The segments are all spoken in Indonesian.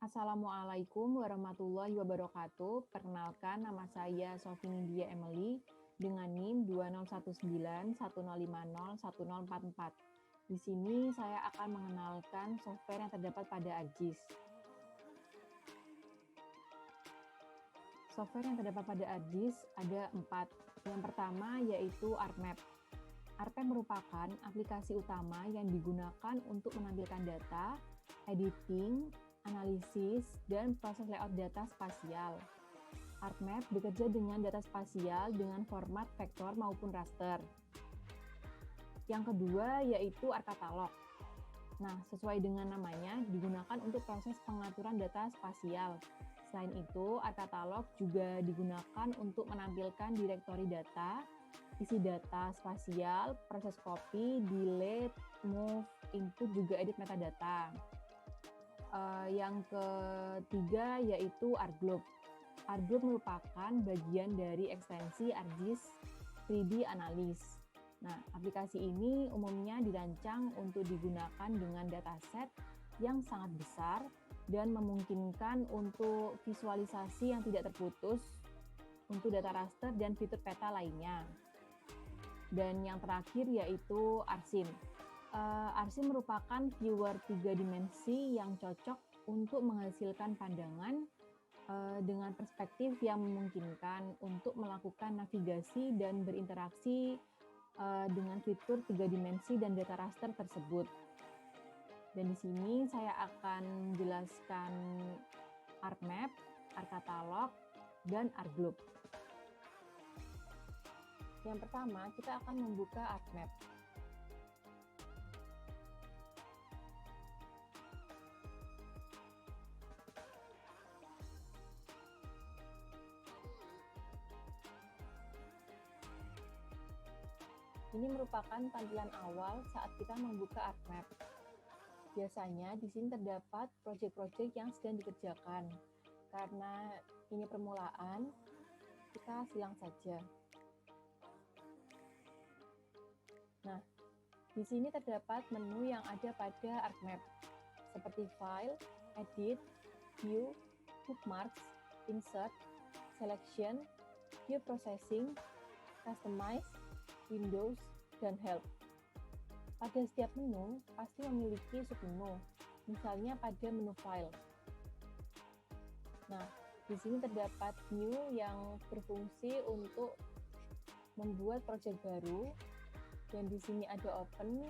Assalamualaikum warahmatullahi wabarakatuh. Perkenalkan, nama saya Sofi Nindya Emily dengan NIM 201910501044. Di sini saya akan mengenalkan software yang terdapat pada ArcGIS. Software yang terdapat pada ArcGIS ada 4. Yang pertama yaitu ArcMap. ArcMap merupakan aplikasi utama yang digunakan untuk menampilkan data, editing, analisis, dan proses layout data spasial. ArcMap bekerja dengan data spasial dengan format vektor maupun raster. Yang kedua yaitu ArcCatalog. Nah, sesuai dengan namanya, digunakan untuk proses pengaturan data spasial. Selain itu, ArcCatalog juga digunakan untuk menampilkan direktori data, isi data spasial, proses copy, delete, move, input, juga edit metadata. Yang ketiga yaitu ArcGlobe. ArcGlobe merupakan bagian dari ekstensi ArcGIS 3D Analysis. Nah, aplikasi ini umumnya dirancang untuk digunakan dengan dataset yang sangat besar dan memungkinkan untuk visualisasi yang tidak terputus untuk data raster dan fitur peta lainnya. Dan yang terakhir yaitu ARCSYM. ARCSYM merupakan viewer 3 dimensi yang cocok untuk menghasilkan pandangan dengan perspektif yang memungkinkan untuk melakukan navigasi dan berinteraksi dengan fitur 3 dimensi dan data raster tersebut. Dan di sini saya akan menjelaskan ArcMap, ArcCatalog, dan ArcGlobe. Yang pertama, kita akan membuka ArcMap. Ini merupakan tampilan awal saat kita membuka ArcMap. Biasanya di sini terdapat proyek-proyek yang sedang dikerjakan. Karena ini permulaan, kita silang saja. Nah, di sini terdapat menu yang ada pada ArcMap, seperti File, Edit, View, Bookmarks, Insert, Selection, View Processing, Customize, Windows, dan Help. Pada setiap menu pasti memiliki submenu, misalnya pada menu File. Nah, di sini terdapat New yang berfungsi untuk membuat proyek baru, dan di sini ada Open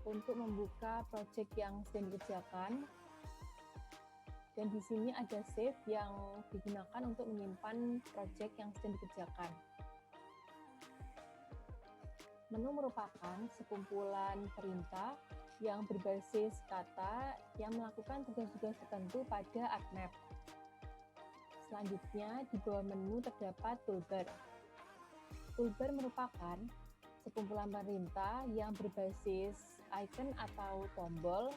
untuk membuka proyek yang sedang dikerjakan, dan di sini ada Save yang digunakan untuk menyimpan proyek yang sedang dikerjakan. Menu merupakan sekumpulan perintah yang berbasis kata yang melakukan tugas-tugas tertentu pada ArcMap. Selanjutnya, di bawah menu terdapat toolbar. Toolbar merupakan sekumpulan perintah yang berbasis icon atau tombol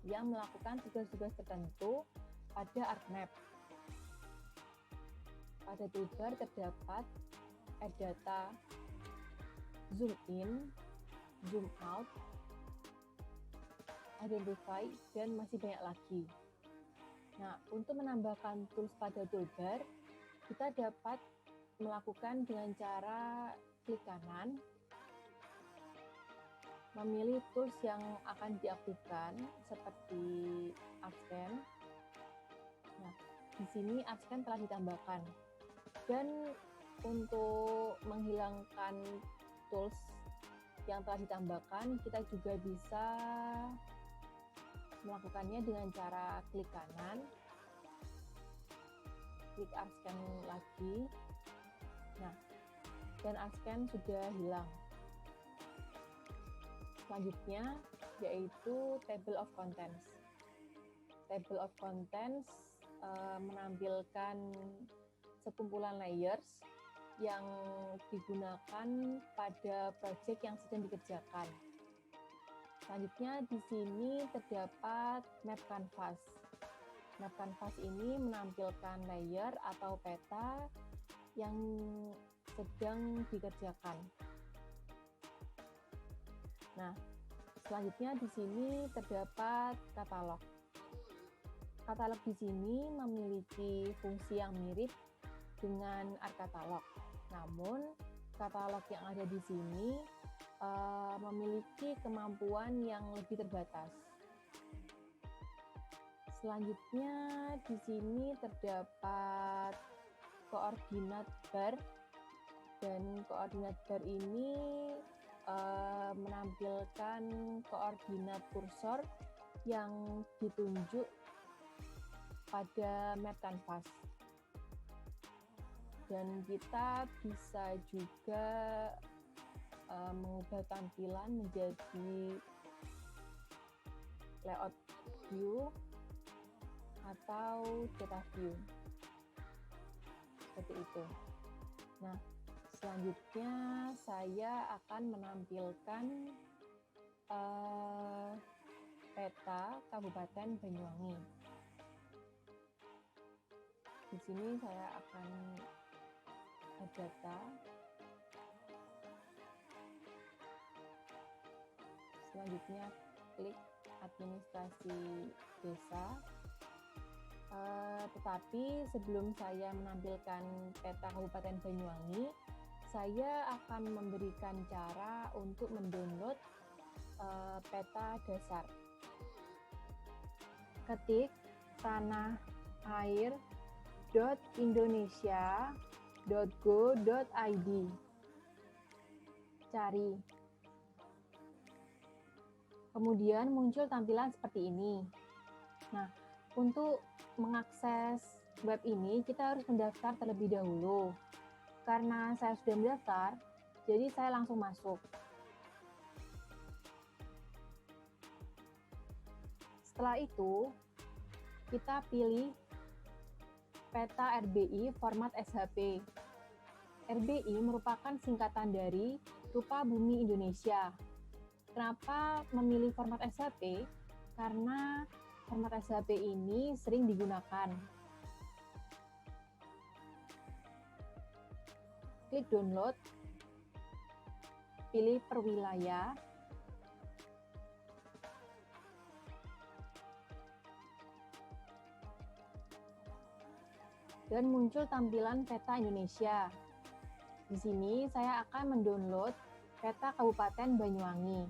yang melakukan tugas-tugas tertentu pada ArcMap. Pada toolbar terdapat Add Data, Zoom In, Zoom Out, Identify, dan masih banyak lagi. Nah, untuk menambahkan tools pada toolbar, kita dapat melakukan dengan cara klik kanan, memilih tools yang akan diaktifkan seperti ArcScan. Nah, di sini ArcScan telah ditambahkan. Dan untuk menghilangkan tools yang telah ditambahkan, kita juga bisa melakukannya dengan cara klik kanan, klik ArcScan lagi. Nah, dan ArcScan sudah hilang. Selanjutnya yaitu Table of Contents. Table of Contents menampilkan sekumpulan layers yang digunakan pada proyek yang sedang dikerjakan. Selanjutnya di sini terdapat Map Canvas. Map Canvas ini menampilkan layer atau peta yang sedang dikerjakan. Nah, selanjutnya di sini terdapat katalog. Katalog di sini memiliki fungsi yang mirip dengan ArcCatalog. Namun, katalog yang ada di sini memiliki kemampuan yang lebih terbatas. Selanjutnya, di sini terdapat koordinat bar, dan koordinat bar ini menampilkan koordinat kursor yang ditunjuk pada map kanvas. Dan kita bisa juga mengubah tampilan menjadi layout view atau data view. Seperti itu. Nah, selanjutnya saya akan menampilkan peta Kabupaten Banyuwangi. Di sini saya akan data. Selanjutnya klik administrasi desa. Tetapi sebelum saya menampilkan peta Kabupaten Banyuwangi, saya akan memberikan cara untuk mendownload peta dasar. Ketik tanahair.indonesia.go.id. Cari. Kemudian muncul tampilan seperti ini. Nah, untuk mengakses web ini, kita harus mendaftar terlebih dahulu. Karena saya sudah mendaftar, jadi saya langsung masuk. Setelah itu, kita pilih peta RBI format SHP. RBI merupakan singkatan dari Rupa Bumi Indonesia. Kenapa memilih format SHP? Karena format SHP ini sering digunakan. Klik download, pilih per wilayah, dan muncul tampilan peta Indonesia. Di sini saya akan mendownload peta Kabupaten Banyuwangi.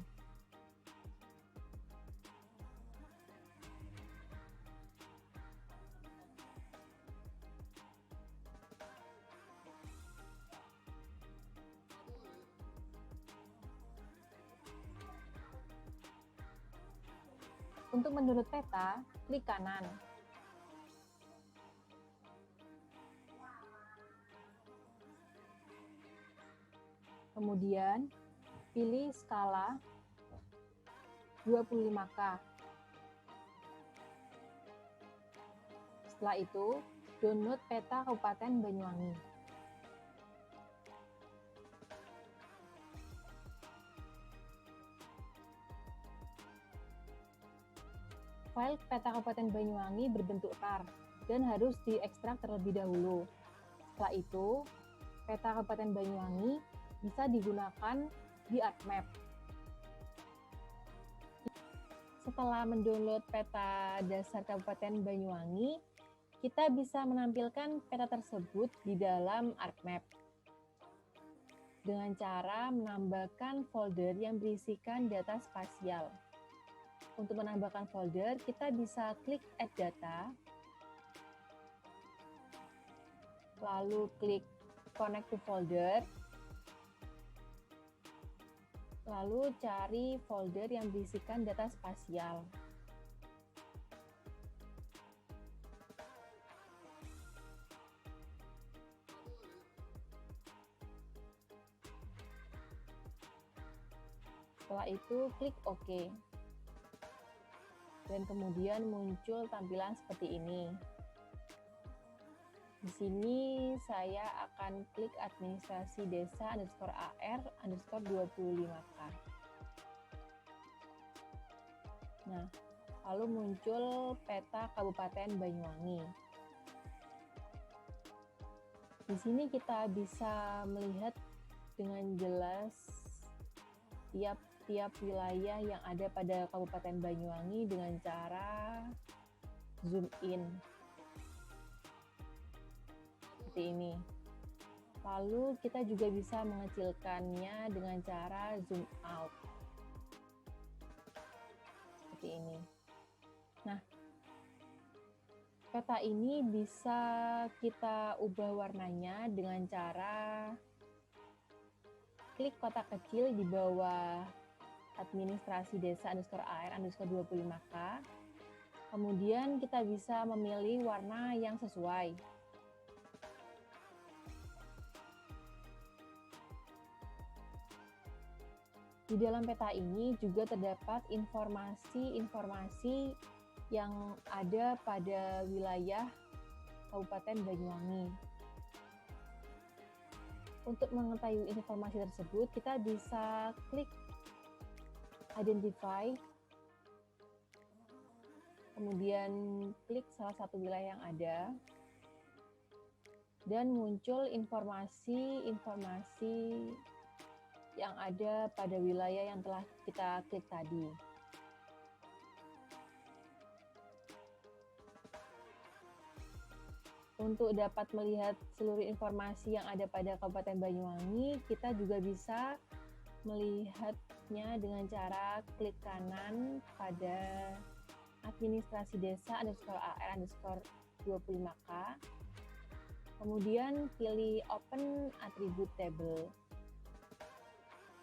Untuk mendownload peta, klik kanan. Kemudian, pilih skala 25K. Setelah itu, download peta Kabupaten Banyuwangi. File peta Kabupaten Banyuwangi berbentuk RAR dan harus diekstrak terlebih dahulu. Setelah itu, peta Kabupaten Banyuwangi bisa digunakan di ArcMap. Setelah mendownload peta dasar Kabupaten Banyuwangi, kita bisa menampilkan peta tersebut di dalam ArcMap dengan cara menambahkan folder yang berisikan data spasial. Untuk menambahkan folder, kita bisa klik Add Data, lalu klik Connect to Folder, lalu cari folder yang berisikan data spasial. Setelah itu, klik OK. Dan kemudian muncul tampilan seperti ini. Di sini saya akan klik administrasi desa _AR_25K. Nah, lalu muncul peta Kabupaten Banyuwangi. Di sini kita bisa melihat dengan jelas tiap wilayah yang ada pada Kabupaten Banyuwangi dengan cara zoom in. Seperti ini. Lalu kita juga bisa mengecilkannya dengan cara zoom out. Seperti ini. Nah, peta ini bisa kita ubah warnanya dengan cara klik kotak kecil di bawah administrasi desa _AR_25K. Kemudian kita bisa memilih warna yang sesuai. Di dalam peta ini juga terdapat informasi-informasi yang ada pada wilayah Kabupaten Banyuwangi. Untuk mengetahui informasi tersebut, kita bisa klik Identify, kemudian klik salah satu wilayah yang ada, dan muncul informasi-informasi yang ada pada wilayah yang telah kita klik tadi. Untuk dapat melihat seluruh informasi yang ada pada Kabupaten Banyuwangi, kita juga bisa melihatnya dengan cara klik kanan pada administrasi desa _AR_25K, kemudian pilih Open Attribute Table.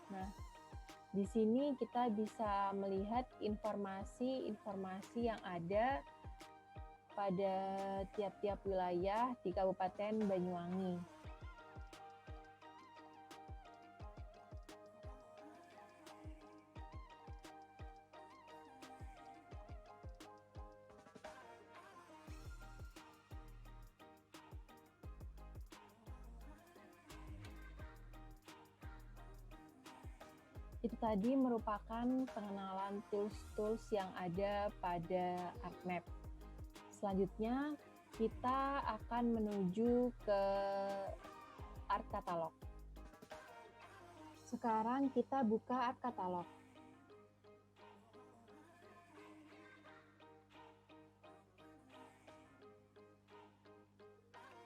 Nah, di sini kita bisa melihat informasi-informasi yang ada pada tiap-tiap wilayah di Kabupaten Banyuwangi. Itu tadi merupakan pengenalan tools-tools yang ada pada ArtMap. Selanjutnya, kita akan menuju ke Art Catalog. Sekarang kita buka Art Catalog.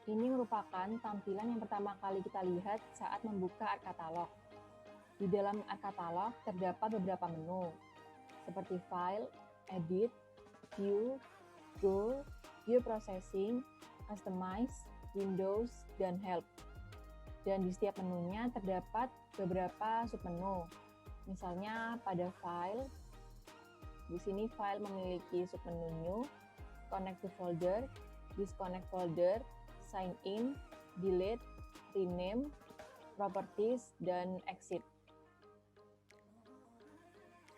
Ini merupakan tampilan yang pertama kali kita lihat saat membuka Art Catalog. Di dalam Art Catalog terdapat beberapa menu, seperti File, Edit, View, Go, View Processing, Customize, Windows, dan Help. Dan di setiap menunya terdapat beberapa submenu. Misalnya pada File, di sini File memiliki submenu New, Connect to Folder, Disconnect Folder, Sign In, Delete, Rename, Properties, dan Exit.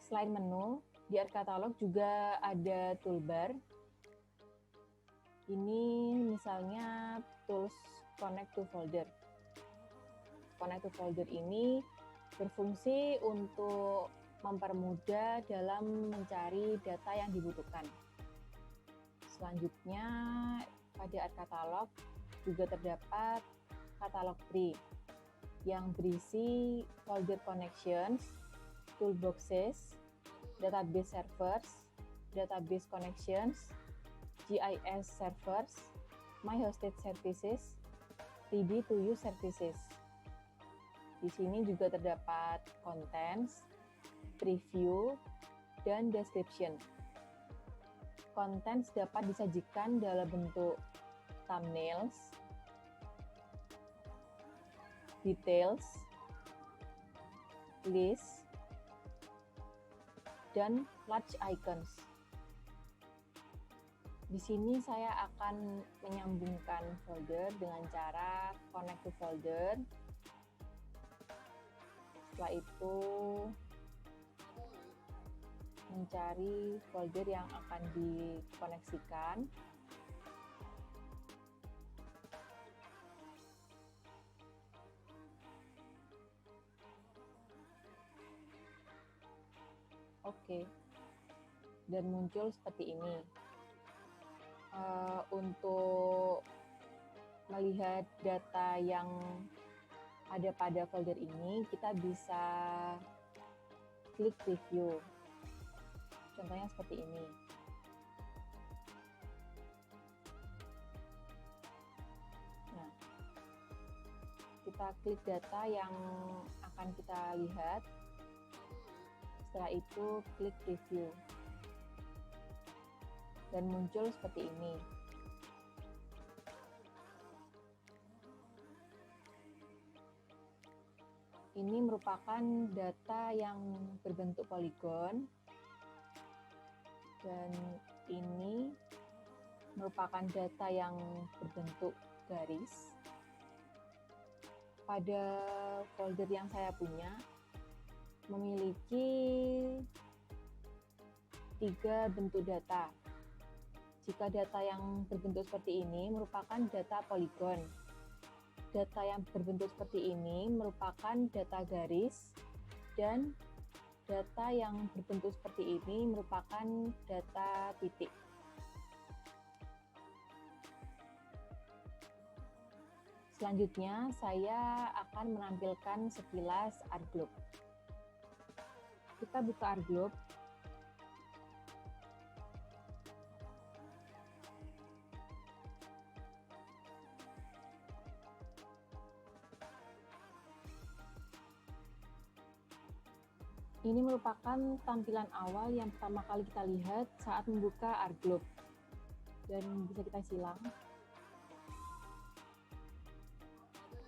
Selain menu, di Art Catalog juga ada toolbar. Ini misalnya tools Connect to Folder. Connect to Folder ini berfungsi untuk mempermudah dalam mencari data yang dibutuhkan. Selanjutnya, pada Art Catalog juga terdapat Catalog Tree yang berisi folder connections, toolboxes, database servers, database connections, GIS servers, My Hosted Services, ready to use services. Di sini juga terdapat contents, preview, dan description. Contents dapat disajikan dalam bentuk thumbnails, details, list, dan large icons. Di sini saya akan menyambungkan folder dengan cara connect to folder. Setelah itu mencari folder yang akan dikoneksikan. Oke, dan muncul seperti ini. Untuk melihat data yang ada pada folder ini, kita bisa klik preview. Contohnya seperti ini. kita klik data yang akan kita lihat. Setelah itu klik review. Dan muncul seperti ini. Ini merupakan data yang berbentuk poligon. Dan ini merupakan data yang berbentuk garis. Pada folder yang saya punya, memiliki 3 bentuk data. Jika data yang berbentuk seperti ini merupakan data poligon. Data yang berbentuk seperti ini merupakan data garis, dan data yang berbentuk seperti ini merupakan data titik. Selanjutnya, saya akan menampilkan sekilas ArcGlobe. Kita buka ArcGlobe. Ini merupakan tampilan awal yang pertama kali kita lihat saat membuka ArcGlobe. Dan bisa kita silang.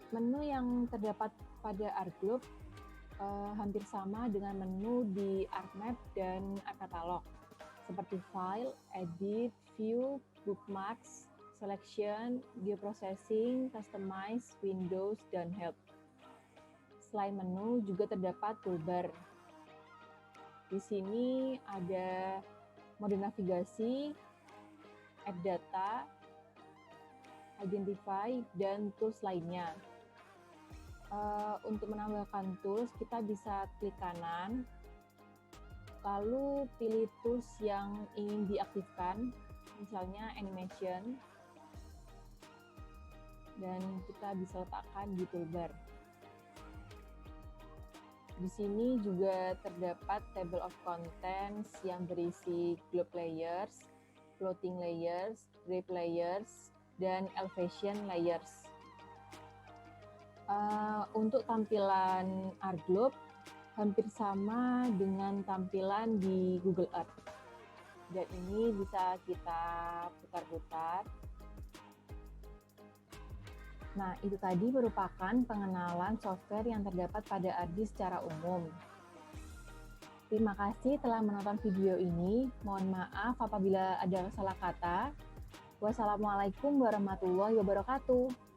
Menu yang terdapat pada ArcGlobe hampir sama dengan menu di ArcMap dan ArcCatalog, seperti File, Edit, View, Bookmarks, Selection, Geoprocessing, Customize, Windows, dan Help. Selain menu juga terdapat toolbar. Di sini ada mode navigasi, add data, identify, dan tools lainnya. Untuk menambahkan tools, kita bisa klik kanan, lalu pilih tools yang ingin diaktifkan, misalnya animation, dan kita bisa letakkan di toolbar. Di sini juga terdapat table of contents yang berisi globe layers, floating layers, drape layers, dan elevation layers. Untuk tampilan ArcGlobe hampir sama dengan tampilan di Google Earth. Dan ini bisa kita putar-putar. Nah, itu tadi merupakan pengenalan software yang terdapat pada ArcGIS secara umum. Terima kasih telah menonton video ini. Mohon maaf apabila ada salah kata. Wassalamualaikum warahmatullahi wabarakatuh.